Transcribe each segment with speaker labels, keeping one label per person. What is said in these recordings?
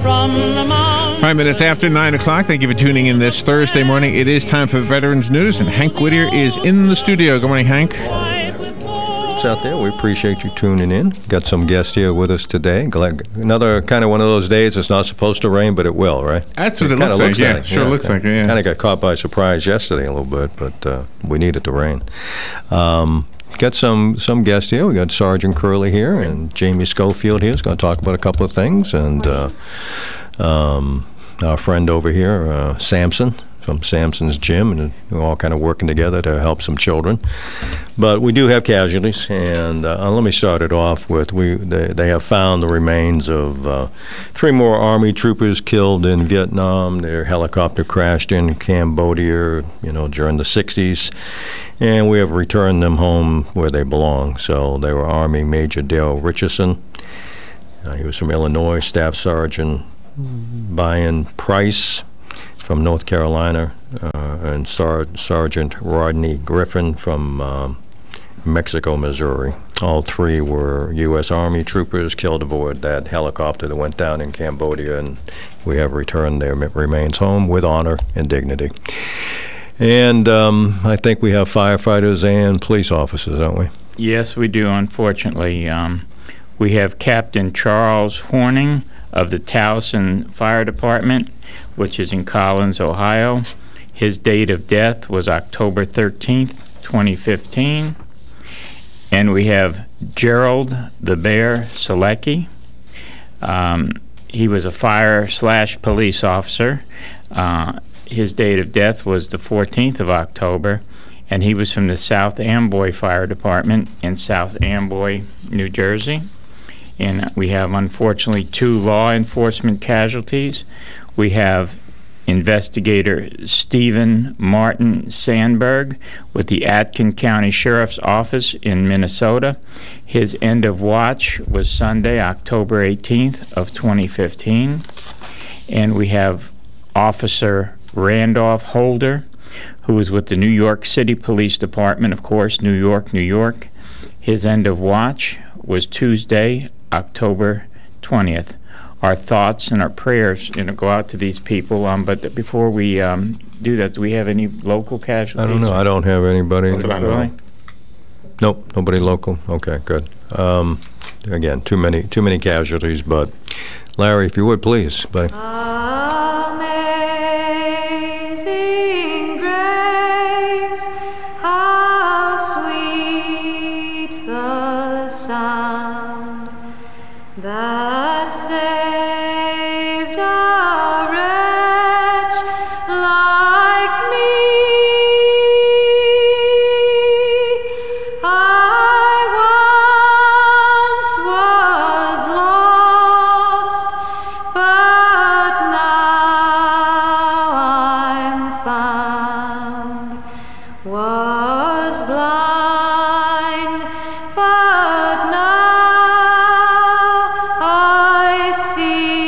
Speaker 1: from the mountain.
Speaker 2: 5 minutes after 9 o'clock. Thank you for tuning in this Thursday morning. It is time for Veterans News, and Hank Whittier is in the studio. Good morning, Hank.
Speaker 3: Out there, we appreciate you tuning in. Got some guests here with us today. Another kind of one of those days. It's not supposed to rain, but it will, right?
Speaker 2: That's what it looks like. Yeah, sure looks like it. Yeah.
Speaker 3: Kind of got caught by surprise yesterday a little bit, but we needed the rain. Got some guests here. We got Sergeant Curley here, and Jamie Schofield here is going to talk about a couple of things, and our friend over here, Samson, from Samson's Gym, and we're all kind of working together to help some children. But we do have casualties, and let me start it off with they have found the remains of 3 more Army troopers killed in Vietnam. Their helicopter crashed in Cambodia, during the 60s, and we have returned them home where they belong. So they were Army Major Dale Richardson. He was from Illinois. Staff Sergeant Brian Price from North Carolina, and Sergeant Rodney Griffin from Mexico, Missouri. All 3 were U.S. Army troopers killed aboard that helicopter that went down in Cambodia, and we have returned their remains home with honor and dignity. And I think we have firefighters and police officers, don't we?
Speaker 4: Yes, we do, unfortunately. We have Captain Charles Horning of the Towson Fire Department, which is in Collins, Ohio. His date of death was October 13th, 2015. And we have Gerald the Bear Selecki. He was a fire/police officer. His date of death was the 14th of October, and he was from the South Amboy Fire Department in South Amboy, New Jersey. And we have, unfortunately, 2 law enforcement casualties. We have investigator Stephen Martin Sandberg with the Atkin County Sheriff's Office in Minnesota. His end of watch was Sunday, October 18th of 2015. And we have Officer Randolph Holder, who is with the New York City Police Department, of course, New York, New York. His end of watch was Tuesday, October 20th. Our thoughts and our prayers, go out to these people. But before we do that, do we have any local casualties?
Speaker 3: I don't know. I don't have anybody.
Speaker 4: Really?
Speaker 3: Nope, nobody local. Okay, good. Again, too many casualties. But Larry, if you would please, bye.
Speaker 5: Amazing grace, how sweet the sound that saved a wretch like me. I once was lost, but now I'm found. Was blind, but now I see.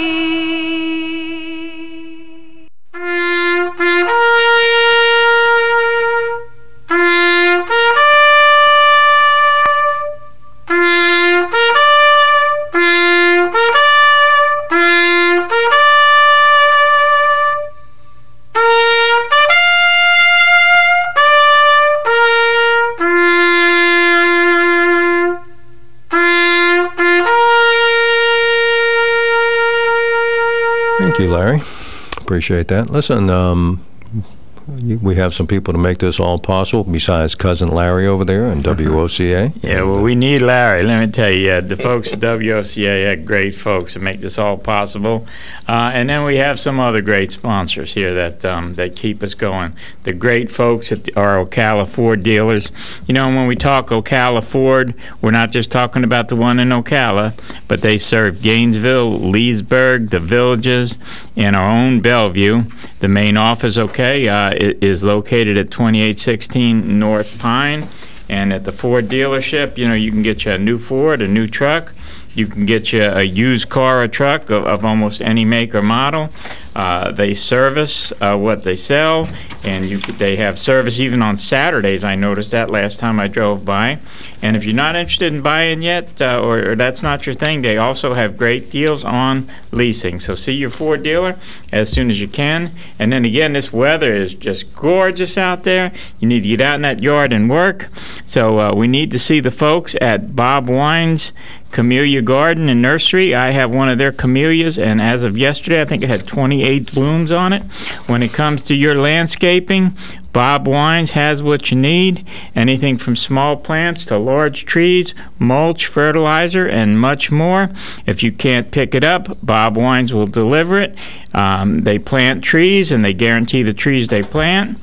Speaker 3: Thank you, Larry. Appreciate that. Listen, we have some people to make this all possible besides cousin Larry over there and WOCA.
Speaker 4: Yeah, well, we need Larry. Let me tell you, the folks at WOCA are great folks to make this all possible. And then we have some other great sponsors here that keep us going. The great folks at our Ocala Ford dealers. When we talk Ocala Ford, we're not just talking about the one in Ocala, but they serve Gainesville, Leesburg, the Villages, and our own Bellevue. The main office, is located at 2816 North Pine. And at the Ford dealership, you can get you a new Ford, a new truck. You can get you a used car or truck of almost any make or model. They service what they sell, and they have service even on Saturdays. I noticed that last time I drove by. And if you're not interested in buying yet, or that's not your thing, they also have great deals on leasing. So see your Ford dealer as soon as you can. And then again, this weather is just gorgeous out there. You need to get out in that yard and work. So we need to see the folks at Bob Wine's Camellia Garden and Nursery. I have one of their camellias, and as of yesterday, I think it had 28 blooms on it. When it comes to your landscaping, Bob Wines has what you need. Anything from small plants to large trees, mulch, fertilizer, and much more. If you can't pick it up, Bob Wines will deliver it. They plant trees, and they guarantee the trees they plant.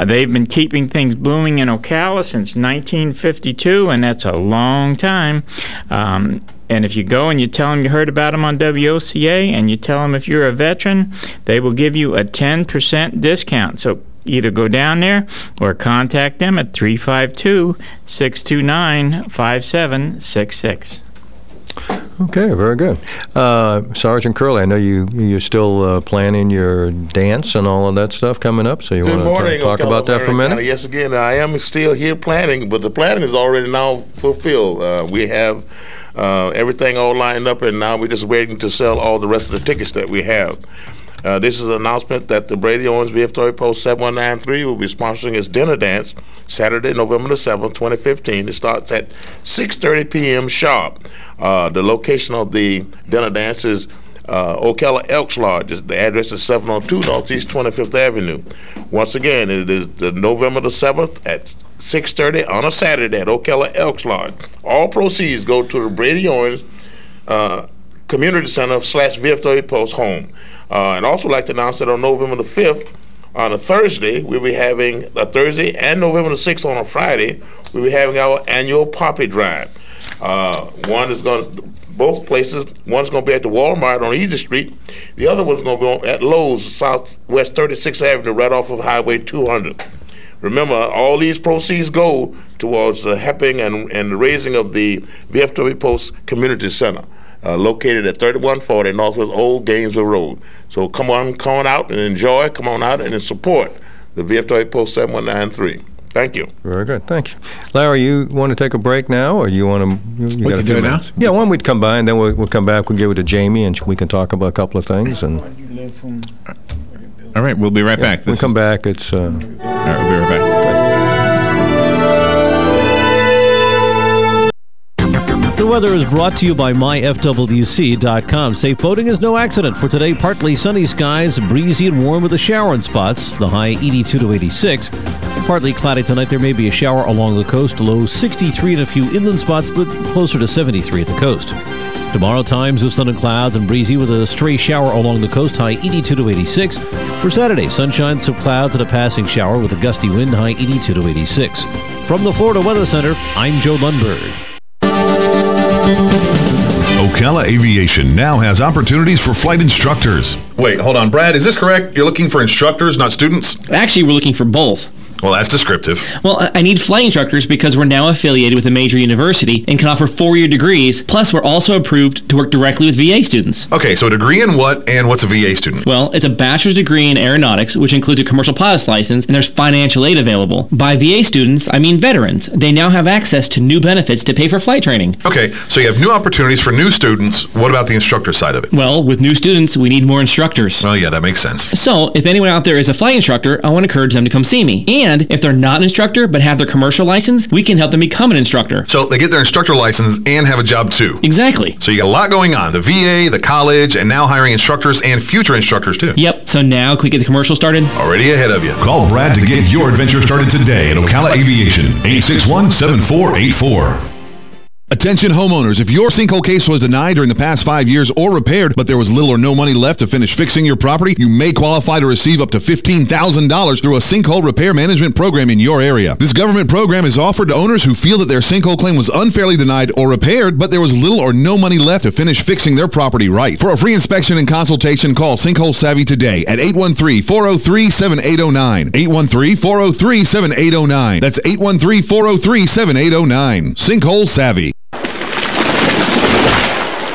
Speaker 4: They've been keeping things blooming in Ocala since 1952, and that's a long time. And if you go and you tell them you heard about them on WOCA, and you tell them if you're a veteran, they will give you a 10% discount. So either go down there or contact them at 352-629-5766.
Speaker 3: Okay, very good. Sergeant Curley, I know you're still planning your dance and all of that stuff coming up, so you want to talk about that for a minute?
Speaker 1: Yes, again, I am still here planning, but the planning is already now fulfilled. We have everything all lined up, and now we're just waiting to sell all the rest of the tickets that we have. This is an announcement that the Brady Owens VFW Post 7193 will be sponsoring its dinner dance Saturday, November the 7th, 2015. It starts at 6:30 p.m. sharp. The location of the dinner dance is Ocala Elks Lodge. The address is 702 Northeast 25th Avenue. Once again, it is the November the 7th at 6:30 on a Saturday at Ocala Elks Lodge. All proceeds go to the Brady Owens Community Center / VFW Post home. And also like to announce that on November the 5th, on a Thursday, we'll be having a Thursday, and November the 6th on a Friday, we'll be having our annual Poppy Drive. Both places, one's going to be at the Walmart on Easy Street, the other one's going to be at Lowe's, Southwest 36th Avenue, right off of Highway 200. Remember, all these proceeds go towards the helping and the raising of the VFW Post Community Center, located at 3140 Northwest Old Gainesville Road. So come on out and enjoy. Come on out and support the VFW Post 7193. Thank you.
Speaker 3: Very good. Thanks. Larry, you want to take a break now, or you want to? You got a few minutes? Yeah, why don't we come by, and then we'll come back. We'll give it to Jamie, and we can talk about a couple of things. And
Speaker 2: all right, we'll be right back.
Speaker 3: We'll come back. It's
Speaker 2: all right, we'll be right back.
Speaker 6: The weather is brought to you by myfwc.com. Safe boating is no accident. For today, partly sunny skies, breezy and warm with a shower in spots. The high 82 to 86. Partly cloudy tonight. There may be a shower along the coast. Low 63 and a few inland spots, but closer to 73 at the coast. Tomorrow, times of sun and clouds and breezy with a stray shower along the coast. High 82 to 86. For Saturday, sunshine, some clouds and a passing shower with a gusty wind. High 82 to 86. From the Florida Weather Center, I'm Joe Lundberg.
Speaker 7: Ocala Aviation now has opportunities for flight instructors.
Speaker 8: Wait, hold on. Brad, is this correct? You're looking for instructors, not students?
Speaker 9: Actually, we're looking for both.
Speaker 8: Well, that's descriptive.
Speaker 9: Well, I need flight instructors because we're now affiliated with a major university and can offer 4-year degrees. Plus, we're also approved to work directly with VA students.
Speaker 8: Okay, so a degree in what, and what's a VA student?
Speaker 9: Well, it's a bachelor's degree in aeronautics, which includes a commercial pilot's license, and there's financial aid available. By VA students, I mean veterans. They now have access to new benefits to pay for flight training.
Speaker 8: Okay, so you have new opportunities for new students. What about the instructor side of it?
Speaker 9: Well, with new students, we need more instructors.
Speaker 8: Well, yeah, that makes sense.
Speaker 9: So, if anyone out there is a flight instructor, I want to encourage them to come see me. And if they're not an instructor but have their commercial license, we can help them become an instructor.
Speaker 8: So they get their instructor license and have a job too.
Speaker 9: Exactly.
Speaker 8: So you got a lot going on. The VA, the college, and now hiring instructors and future instructors too.
Speaker 9: Yep. So now can we get the commercial started?
Speaker 8: Already ahead of you.
Speaker 7: Call Brad to get your adventure started today at Ocala Aviation, 861-7484.
Speaker 10: Attention homeowners, if your sinkhole case was denied during the past 5 years or repaired, but there was little or no money left to finish fixing your property, you may qualify to receive up to $15,000 through a sinkhole repair management program in your area. This government program is offered to owners who feel that their sinkhole claim was unfairly denied or repaired, but there was little or no money left to finish fixing their property right. For a free inspection and consultation, call Sinkhole Savvy today at 813-403-7809. 813-403-7809. That's 813-403-7809. Sinkhole Savvy.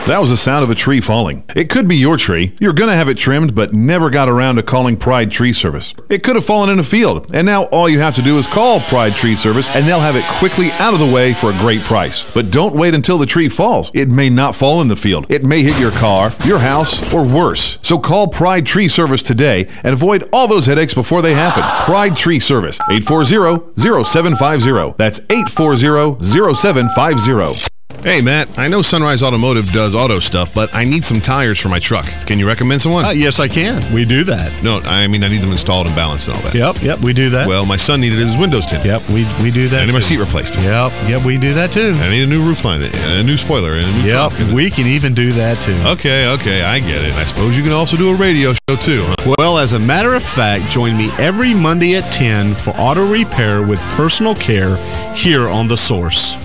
Speaker 10: That was the sound of a tree falling. It could be your tree. You're going to have it trimmed, but never got around to calling Pride Tree Service. It could have fallen in a field, and now all you have to do is call Pride Tree Service, and they'll have it quickly out of the way for a great price. But don't wait until the tree falls. It may not fall in the field. It may hit your car, your house, or worse. So call Pride Tree Service today and avoid all those headaches before they happen. Pride Tree Service, 840-0750. That's 840-0750.
Speaker 8: Hey, Matt, I know Sunrise Automotive does auto stuff, but I need some tires for my truck. Can you recommend someone?
Speaker 11: Yes, I can. We do that.
Speaker 8: No, I mean I need them installed and balanced and all that.
Speaker 11: Yep, we do that.
Speaker 8: Well, my son needed his windows tinted.
Speaker 11: Yep, we do that.
Speaker 8: I need my seat replaced.
Speaker 11: Yep, we do that too.
Speaker 8: I need a new roof line, and a new spoiler, and a new trunk.
Speaker 11: We can even do that too.
Speaker 8: Okay, I get it. I suppose you can also do a radio show too, huh?
Speaker 11: Well, as a matter of fact, join me every Monday at 10 for auto repair with personal care here on The Source.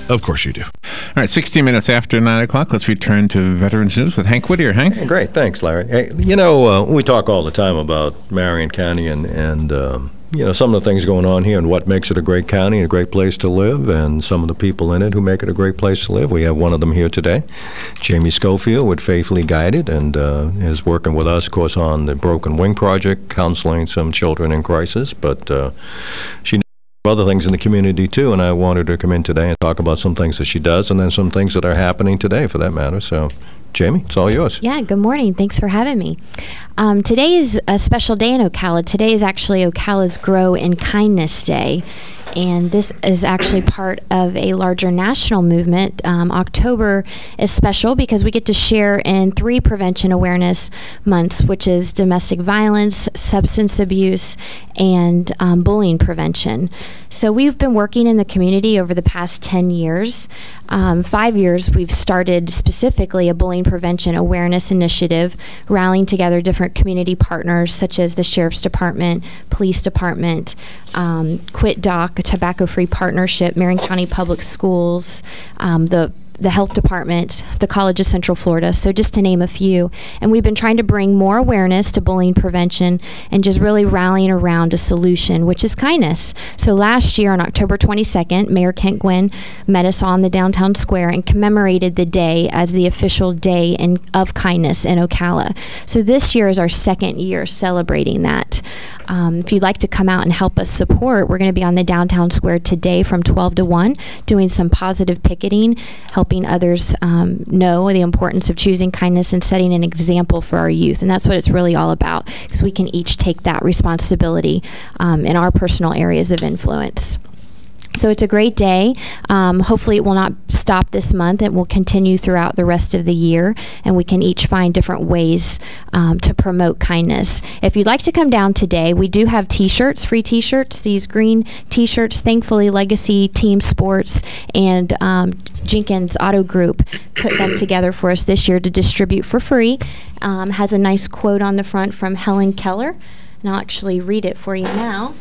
Speaker 8: Of course you do.
Speaker 2: All right, 16 minutes after 9 o'clock, let's return to Veterans News with Hank Whittier. Hank?
Speaker 3: Hey, great, thanks, Larry. Hey, we talk all the time about Marion County and some of the things going on here and what makes it a great county and a great place to live, and some of the people in it who make it a great place to live. We have one of them here today, Jamie Schofield with Faithfully Guided, and is working with us, of course, on the Broken Wing Project, counseling some children in crisis, but she knows other things in the community too, and I wanted her to come in today and talk about some things that she does and then some things that are happening today for that matter. So Jamie, it's all yours.
Speaker 12: Yeah, good morning. Thanks for having me. Today is a special day in Ocala. Today is actually Ocala's Grow in Kindness Day. And this is actually part of a larger national movement. October is special because we get to share in 3 prevention awareness months, which is domestic violence, substance abuse, and bullying prevention. So we've been working in the community over the past 10 years. 5 years we've started specifically a bullying prevention awareness initiative, rallying together different community partners such as the Sheriff's Department, Police Department, Quit Doc, a tobacco-free partnership, Marion County Public Schools, the Health Department, the College of Central Florida, so just to name a few. And we've been trying to bring more awareness to bullying prevention and just really rallying around a solution, which is kindness. So last year on October 22nd, Mayor Kent Gwynn met us on the downtown square and commemorated the day as the official day of kindness in Ocala. So this year is our 2nd year celebrating that. If you'd like to come out and help us support, we're going to be on the downtown square today from 12 to 1, doing some positive picketing, helping others know the importance of choosing kindness and setting an example for our youth. And that's what it's really all about, because we can each take that responsibility in our personal areas of influence. So it's a great day. Hopefully it will not stop this month. It will continue throughout the rest of the year, and we can each find different ways to promote kindness. If you'd like to come down today, we do have t-shirts, free t-shirts, these green t-shirts. Thankfully, Legacy Team Sports and Jenkins Auto Group put them together for us this year to distribute for free. Has a nice quote on the front from Helen Keller, and I'll actually read it for you now.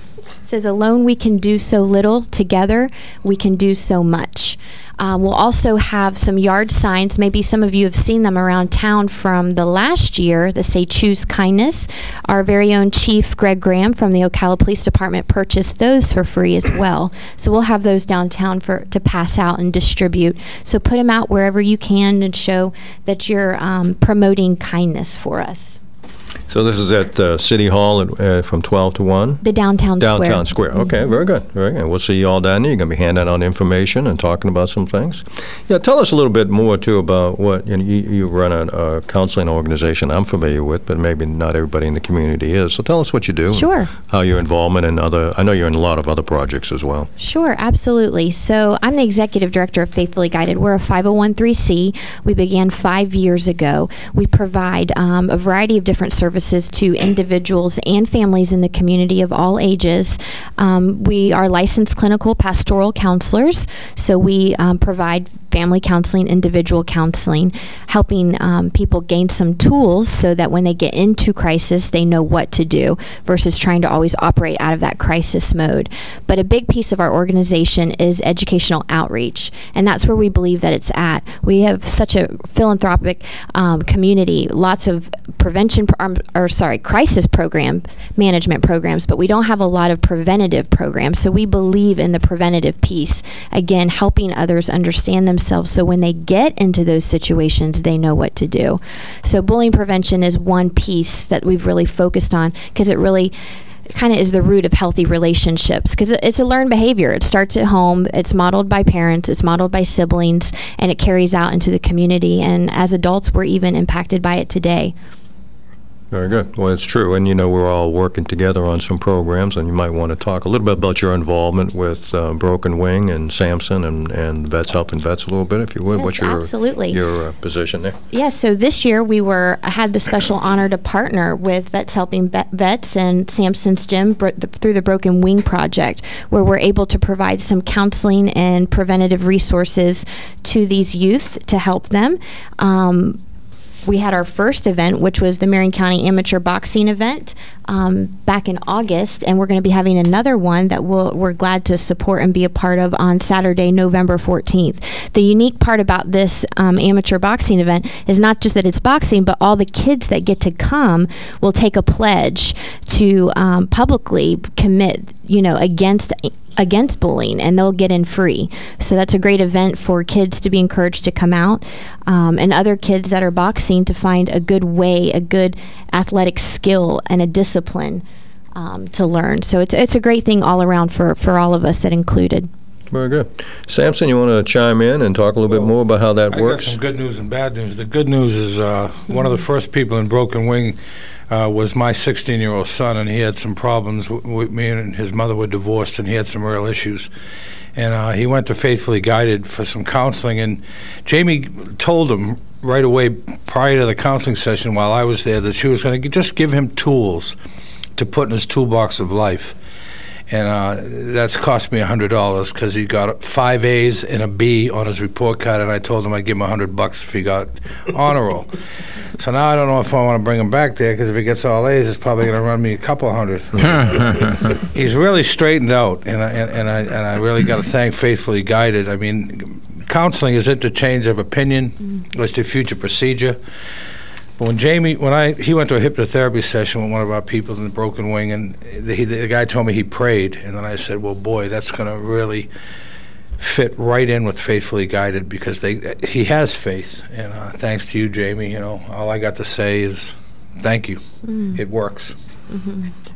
Speaker 12: It says, "Alone we can do so little, together we can do so much." We'll also have some yard signs. Maybe some of you have seen them around town from the last year that say "Choose Kindness." Our very own Chief Greg Graham from the Ocala Police Department purchased those for free as well. So we'll have those downtown to pass out and distribute. So put them out wherever you can and show that you're promoting kindness for us.
Speaker 3: So this is at City Hall from 12 to 1?
Speaker 12: The downtown square.
Speaker 3: Downtown square. Okay, very good. Very good. We'll see you all down there. You're going to be handing out information and talking about some things. Yeah, tell us a little bit more, too, about what you run a counseling organization I'm familiar with, but maybe not everybody in the community is. So tell us what you do.
Speaker 12: Sure.
Speaker 3: How your involvement in I know you're in a lot of other projects as well.
Speaker 12: Sure, absolutely. So I'm the executive director of Faithfully Guided. We're a 501(c)(3). We began 5 years ago. We provide a variety of different services to individuals and families in the community of all ages. We are licensed clinical pastoral counselors, so we provide family counseling, individual counseling, helping people gain some tools so that when they get into crisis, they know what to do versus trying to always operate out of that crisis mode. But a big piece of our organization is educational outreach, and that's where we believe that it's at. We have such a philanthropic community, lots of crisis program management programs, but we don't have a lot of preventative programs. So we believe in the preventative piece, again, helping others understand themselves so when they get into those situations, they know what to do. So bullying prevention is one piece that we've really focused on because it really kind of is the root of healthy relationships, because it's a learned behavior. It starts at home, it's modeled by parents, it's modeled by siblings, and it carries out into the community. And as adults, we're even impacted by it today.
Speaker 3: Very good. Well, it's true. And, we're all working together on some programs, and you might want to talk a little bit about your involvement with Broken Wing and Sampson and Vets Helping Vets a little bit, if you would.
Speaker 12: Yes,
Speaker 3: what's your position there?
Speaker 12: Yes, so this year we had the special honor to partner with Vets Helping Vets and Sampson's Gym through the Broken Wing Project, where we're able to provide some counseling and preventative resources to these youth to help them. We had our first event, which was the Marion County Amateur Boxing event back in August, and we're going to be having another one that we're glad to support and be a part of on Saturday, November 14th. The unique part about this amateur boxing event is not just that it's boxing, but all the kids that get to come will take a pledge to publicly commit, against bullying, and they'll get in free. So that's a great event for kids to be encouraged to come out, and other kids that are boxing to find a good way, a good athletic skill, and a discipline to learn. So it's a great thing all around for all of us, that included.
Speaker 3: Very good. Sampson, you want to chime in and talk a little bit more about how that works?
Speaker 13: I got some good news and bad news. The good news is one of the first people in Broken Wing was my 16-year-old son, and he had some problems. Me and his mother were divorced, and he had some real issues. And he went to Faithfully Guided for some counseling, and Jamie told him right away prior to the counseling session while I was there that she was going to just give him tools to put in his toolbox of life. And that's cost me $100 because he got 5 A's and a B on his report card, and I told him I'd give him $100 if he got honor roll. So now I don't know if I want to bring him back there, because if he gets all A's, it's probably going to run me a couple hundred. He's really straightened out, and I really got to thank Faithfully Guided. I mean, counseling is interchange of opinion. It's the future procedure. When he went to a hypnotherapy session with one of our people in the Broken Wing, and the guy told me he prayed, and then I said, well, boy, that's going to really fit right in with Faithfully Guided, because he has faith. And thanks to you, Jamie, all I got to say is thank you. It works.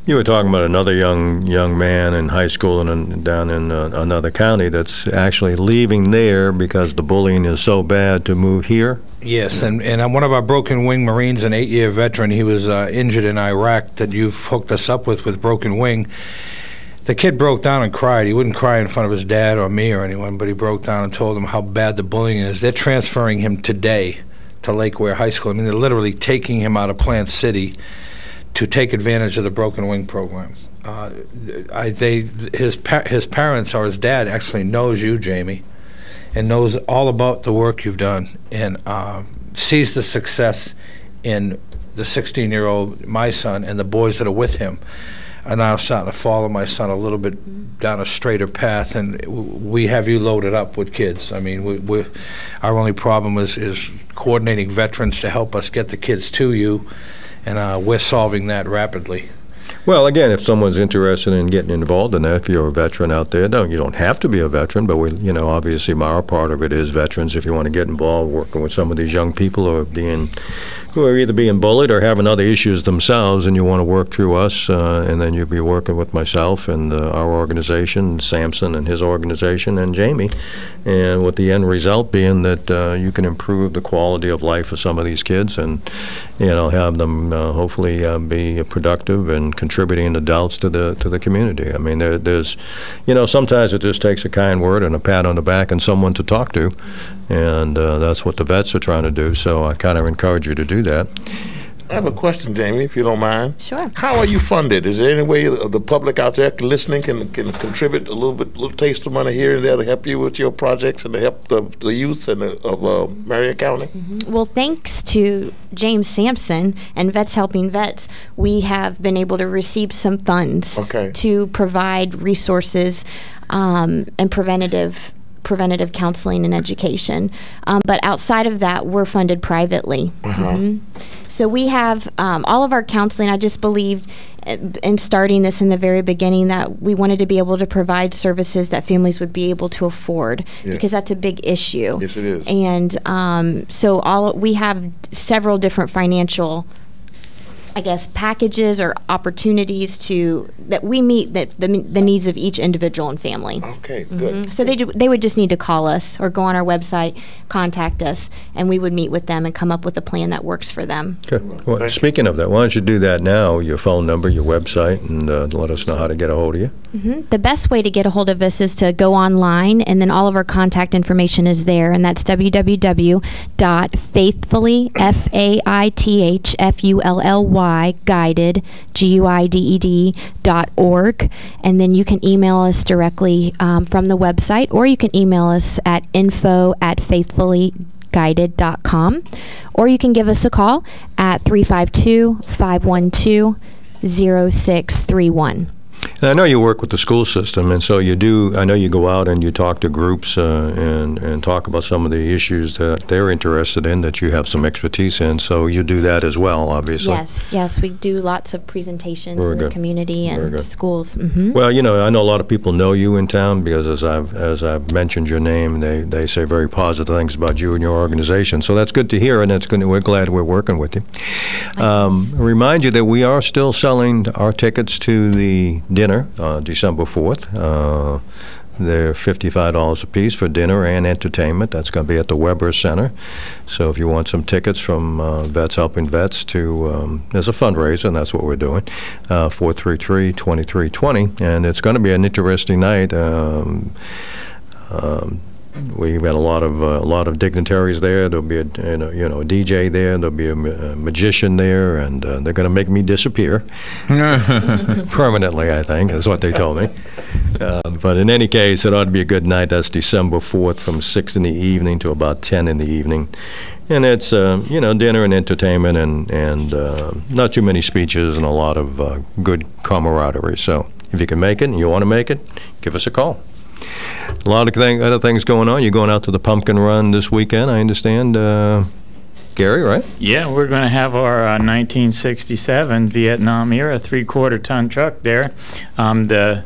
Speaker 3: You were talking about another young man in high school and down in another county that's actually leaving there because the bullying is so bad to move here.
Speaker 13: Yes, and one of our Broken Wing Marines, an 8-year veteran, he was injured in Iraq that you've hooked us up with Broken Wing. The kid broke down and cried. He wouldn't cry in front of his dad or me or anyone, but he broke down and told them how bad the bullying is. They're transferring him today to Lake Ware High School. I mean, they're literally taking him out of Plant City to take advantage of the Broken Wing program. His parents, or his dad, actually knows you, Jamie, and knows all about the work you've done, and sees the success in the 16-year-old, my son, and the boys that are with him. And now starting to follow my son a little bit down a straighter path, and we have you loaded up with kids. I mean, our only problem is coordinating veterans to help us get the kids to you, and we're solving that rapidly.
Speaker 3: Well, again, if someone's interested in getting involved in that, if you're a veteran out there, you don't have to be a veteran, but obviously our part of it is veterans. If you want to get involved working with some of these young people who are either being bullied or having other issues themselves, and you want to work through us, and then you'll be working with myself and our organization, Sampson and his organization, and Jamie, and with the end result being that you can improve the quality of life of some of these kids, and have them hopefully be productive and contributing adults to the community. I mean, there's sometimes it just takes a kind word and a pat on the back and someone to talk to, and that's what the vets are trying to do. So I kind of encourage you to do that.
Speaker 1: I have a question, Jamie, if you don't mind.
Speaker 12: Sure.
Speaker 1: How are you funded? Is there any way the public out there listening can contribute a little taste of money here and there to help you with your projects and to help the youth of Marion County?
Speaker 12: Well, thanks to James Sampson and Vets Helping Vets, we have been able to receive some funds to provide resources and preventative preventative counseling and education. But outside of that, we're funded privately. So we have all of our counseling. I just believed in starting this in the very beginning that we wanted to be able to provide services that families would be able to afford, because that's a big issue.
Speaker 1: Yes, it is.
Speaker 12: And so we have several different financial, I guess, packages or opportunities that we meet the needs of each individual and family.
Speaker 1: Okay, good.
Speaker 12: So they would just need to call us or go on our website, contact us, and we would meet with them and come up with a plan that works for them.
Speaker 3: Good. Well, speaking of that, why don't you do that now, your phone number, your website, and let us know how to get a hold of you.
Speaker 12: The best way to get a hold of us is to go online, and then all of our contact information is there, and that's www.faithfully, FAITHFULLY, guided, GUIDED.org, and then you can email us directly from the website, or you can email us at info@faithfullyguided.com, or you can give us a call at 352-512-0631.
Speaker 3: And I know you work with the school system, and so you do. I know you go out and you talk to groups and talk about some of the issues that they're interested in, that you have some expertise in. So you do that as well, obviously.
Speaker 12: Yes, we do lots of presentations in the community and schools.
Speaker 3: Well, I know a lot of people know you in town because as I've mentioned your name, they say very positive things about you and your organization. So that's good to hear, and that's good. We're glad we're working with you. Remind you that we are still selling our tickets to the dinner December 4th. They're $55 a piece for dinner and entertainment. That's going to be at the Weber Center. So if you want some tickets from Vets Helping Vets to, there's a fundraiser, and that's what we're doing, 433-2320. And it's going to be an interesting night. We've got a lot of dignitaries there. There'll be a DJ there. There'll be a magician there, and they're going to make me disappear permanently. I think that's what they told me. But in any case, it ought to be a good night. That's December 4th, from 6 in the evening to about 10 in the evening, and it's dinner and entertainment and not too many speeches and a lot of good camaraderie. So if you can make it and you want to make it, give us a call. A lot of other things going on. You're going out to the pumpkin run this weekend, I understand, Gary, right?
Speaker 4: Yeah, we're going to have our 1967 Vietnam-era 3/4-ton truck there. The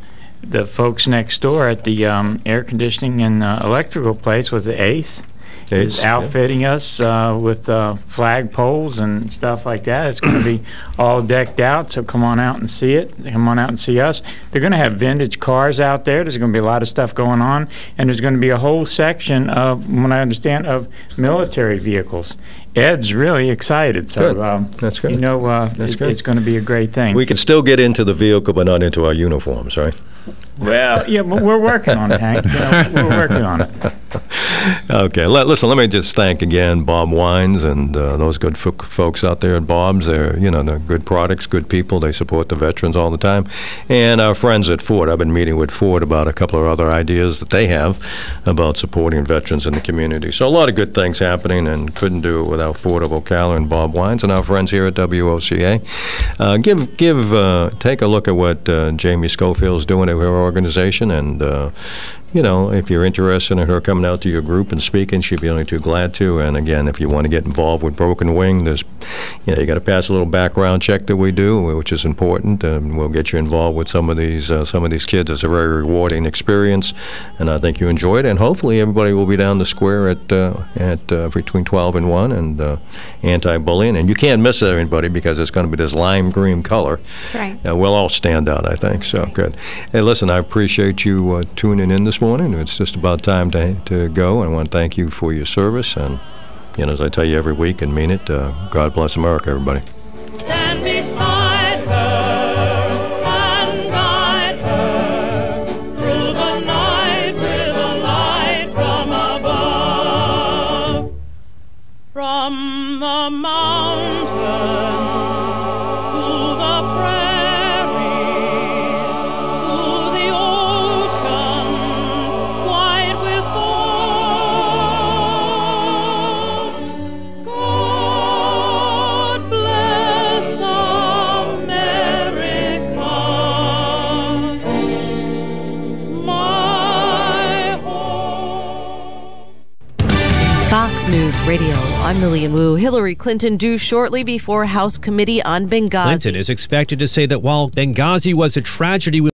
Speaker 4: folks next door at the air conditioning and electrical place was the Ace. Is outfitting us with flag poles and stuff like that. It's going to be all decked out, so come on out and see it. Come on out and see us. They're going to have vintage cars out there. There's going to be a lot of stuff going on, and there's going to be a whole section of, from what I understand, of military vehicles. Ed's really excited, so
Speaker 3: that's good.
Speaker 4: It's going to be a great thing.
Speaker 3: We can still get into the vehicle, but not into our uniforms, right?
Speaker 4: Well, yeah, but we're working on it, Hank. We're working on it.
Speaker 3: Okay, listen, let me just thank again Bob Wines and those good folks out there at Bob's. They're good products, good people. They support the veterans all the time. And our friends at Ford. I've been meeting with Ford about a couple of other ideas that they have about supporting veterans in the community. So a lot of good things happening, and couldn't do it without Ford of Ocala and Bob Wines and our friends here at WOCA. Take a look at what Jamie Schofield's doing at her organization, and if you're interested in her coming out to your group and speaking, she'd be only too glad to. And again, if you want to get involved with Broken Wing, there's, you got to pass a little background check that we do, which is important, and we'll get you involved with some of these kids. It's a very rewarding experience, and I think you enjoy it. And hopefully, everybody will be down the square at between 12 and 1, and anti-bullying. And you can't miss everybody because it's going to be this lime green color.
Speaker 12: That's right.
Speaker 3: We'll all stand out, I think. So good. Hey, listen, I appreciate you tuning in this morning. It's just about time to go. I want to thank you for your service, and as I tell you every week and mean it, God bless America, everybody.
Speaker 5: Stand beside her and guide her through the night with a light from above. From the mountain to the prairies, to the ocean white with gold. God bless
Speaker 14: Fox News Radio, I'm Lillian Wu. Hillary Clinton due shortly before House Committee on Benghazi.
Speaker 15: Clinton is expected to say that while Benghazi was a tragedy,